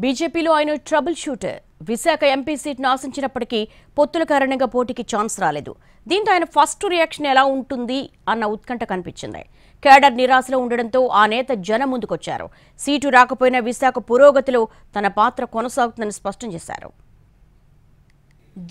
బీజేపీలో ఆయన trouble shooter. Visakha MP సీట్ను ఆశించినప్పటికీ పొత్తుల కారణంగా పోటీకి ఛాన్స్ రాలేదు. దీంతో ఆయన ఫస్ట్ రియాక్షన్ ఎలా ఉంటుంది అన్న ఉత్కంఠ కనిపించింది. కేడర్ నిరాశలో ఉండడంతో ఆ నేత జనం ముందుకొచ్చారు. సీటు రాకపోయినా విశాఖ పురోగతిలో తన పాత్ర కొనసాగుతుందని స్పష్టం చేశారు.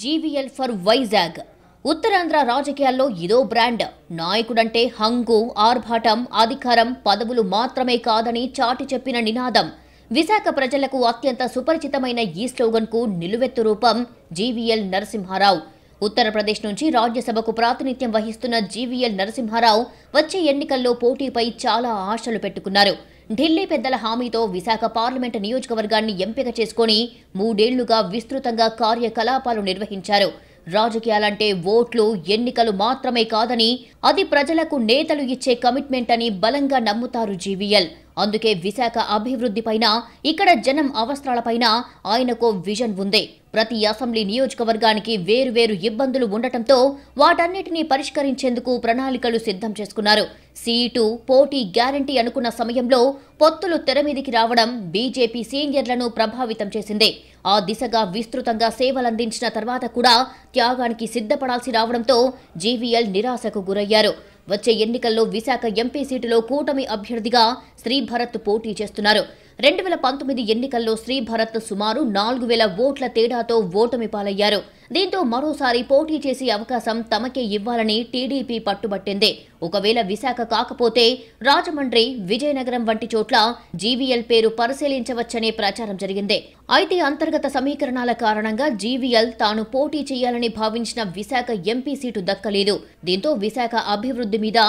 జీవీఎల్ ఫర్ వైజాగ్. ఉత్తరాంధ్ర రాజకీయాల్లో ఇదో బ్రాండ్. నాయకుడంటే హంగు, ఆర్భాటం, అధికారం, పదవులు మాత్రమే కాదని చాటి చెప్పిన నినాదం. విశాఖ ప్రజలకు అత్యంత సుపరిచితమైన ఈ స్లోగన్కు నిలువెత్తు రూపం జీవీఎల్ నరసింహారావు. ఉత్తరప్రదేశ్ నుంచి రాజ్యసభకు ప్రాతినిధ్యం వహిస్తున్న జీవీఎల్ నరసింహారావు వచ్చే ఎన్నికల్లో పోటీపై చాలా ఆశలు పెట్టుకున్నారు. ఢిల్లీ పెద్దల హామీతో విశాఖ పార్లమెంటు నియోజకవర్గాన్ని ఎంపిక చేసుకుని 3 ఏళ్లుగా విస్తృతంగా కార్యకలాపాలు నిర్వహించారు. రాజకీయాలంటే ఓట్లు, ఎన్నికలు మాత్రమే కాదని, అది ప్రజలకు నేతలు ఇచ్చే కమిట్మెంట్ అని బలంగా నమ్ముతారు జీవీఎల్. అందుకే విశాఖ అభివృద్ధిపైన, ఇక్కడ జనం అవసరాలపైన ఆయనకో విజన్ ఉంది. ప్రతి అసెంబ్లీ నియోజకవర్గానికి వేరువేరు ఇబ్బందులు ఉండటంతో వాటన్నిటినీ పరిష్కరించేందుకు ప్రణాళికలు సిద్ధం చేసుకున్నారు. సీటు, పోటీ గ్యారంటీ అనుకున్న సమయంలో పొత్తులు తెరమీదికి రావడం బీజేపీ సీనియర్లను ప్రభావితం చేసింది. ఆ దిశగా విస్తృతంగా సేవలందించిన తర్వాత కూడా త్యాగానికి సిద్ధపడాల్సి రావడంతో జీవీఎల్ నిరాశకు గురయ్యారు. వచ్చే ఎన్నికల్లో విశాఖ ఎంపీ సీటులో కూటమి అభ్యర్థిగా శ్రీభరత్ పోటీ చేస్తున్నారు. 2019 ఎన్నికల్లో శ్రీభరత్ సుమారు 4000 ఓట్ల తేడాతో ఓటమి పాలయ్యారు. దీంతో మరోసారి పోటీ చేసే అవకాశం తమకే ఇవ్వాలని టీడీపీ పట్టుబట్టింది. ఒకవేళ విశాఖ కాకపోతే రాజమండ్రి, విజయనగరం వంటి చోట్ల జీవీఎల్ పేరు పరిశీలించవచ్చనే ప్రచారం జరిగింది. అయితే అంతర్గత సమీకరణాల కారణంగా జీవీఎల్ తాను పోటీ చేయాలని భావించిన విశాఖ ఎంపీ సీటు దక్కలేదు. దీంతో విశాఖ అభివృద్ధి మీద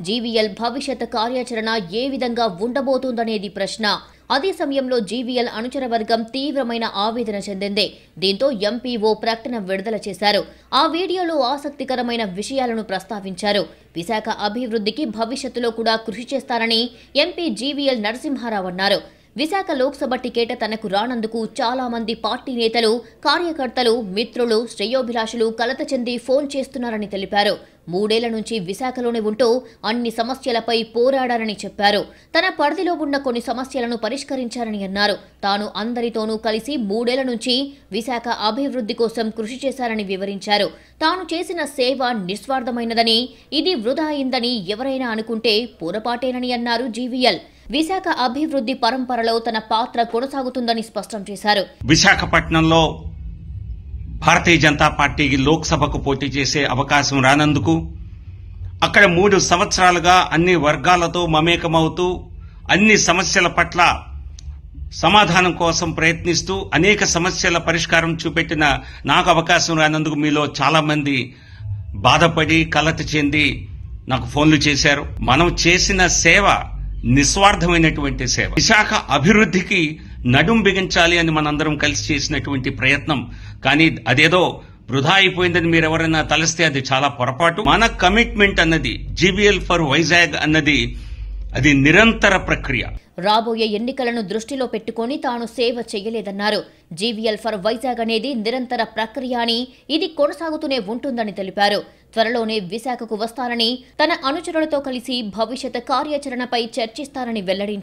జీవీఎల్ భవిష్యత్ కార్యాచరణ ఏ విధంగా ఉండబోతుందనేది ప్రశ్న. అదే సమయంలో జీవీఎల్ అనుచర వర్గం తీవ్రమైన ఆవేదన చెందింది. దీంతో ఎంపీ ఓ ప్రకటన విడుదల చేశారు. ఆ వీడియోలో ఆసక్తికరమైన విషయాలను ప్రస్తావించారు. విశాఖ అభివృద్ధికి భవిష్యత్తులో కూడా కృషి చేస్తారని ఎంపీ జీవీఎల్ నరసింహారావు అన్నారు. విశాఖ లోక్సభ టికెట్ తనకు రానందుకు చాలా మంది పార్టీ నేతలు, కార్యకర్తలు, మిత్రులు, శ్రేయోభిలాషులు కలత చెంది ఫోన్ చేస్తున్నారని తెలిపారు. 3 ఏళ్ల నుంచి విశాఖలోనే ఉంటూ అన్ని సమస్యలపై పోరాడారని చెప్పారు. తన పరిధిలో ఉన్న కొన్ని సమస్యలను పరిష్కరించారని అన్నారు. తాను అందరితోనూ కలిసి 3 ఏళ్ల నుంచి విశాఖ అభివృద్ధి కోసం కృషి చేశారని వివరించారు. తాను చేసిన సేవ నిస్వార్థమైనదని, ఇది వృధా అయిందని ఎవరైనా అనుకుంటే పొరపాటేనని అన్నారు జీవీఎల్. విశాఖ అభివృద్ధి పరంపరలో తన పాత్ర కొనసాగుతుందని స్పష్టం చేశారు. విశాఖపట్నంలో భారతీయ జనతా పార్టీకి లోక్సభకు పోటీ చేసే అవకాశం రానందుకు, అక్కడ 3 సంవత్సరాలుగా అన్ని వర్గాలతో మమేకమవుతూ అన్ని సమస్యల పట్ల సమాధానం కోసం ప్రయత్నిస్తూ అనేక సమస్యల పరిష్కారం చూపెట్టిన నాకు అవకాశం రానందుకు మీలో చాలా మంది బాధపడి కలత చెంది నాకు ఫోన్లు చేశారు. మనం చేసిన సేవ నిస్వార్థమైనటువంటి సేవ. విశాఖ అభివృద్ధికి నడుం బిగించాలి అని మనందరం కలిసి చేసినటువంటి ప్రయత్నం. కానీ అదేదో వృధా అయిపోయిందని మీరు ఎవరైనా తలస్తే అది చాలా పొరపాటు. మన కమిట్మెంట్ అన్నది, జీవీఎల్ ఫర్ వైజాగ్ అన్నది, అది నిరంతర ప్రక్రియ. రాబోయే ఎన్నికలను దృష్టిలో పెట్టుకుని తాను సేవ చేయలేదన్నారు. జీవీఎల్ ఫర్ వైజాగ్ అనేది నిరంతర ప్రక్రియ అని, ఇది కొనసాగుతూనే ఉంటుందని తెలిపారు. త్వరలోనే విశాఖకు వస్తారని, తన అనుచరులతో కలిసి భవిష్యత్ కార్యాచరణపై చర్చిస్తారని వెల్లడించారు.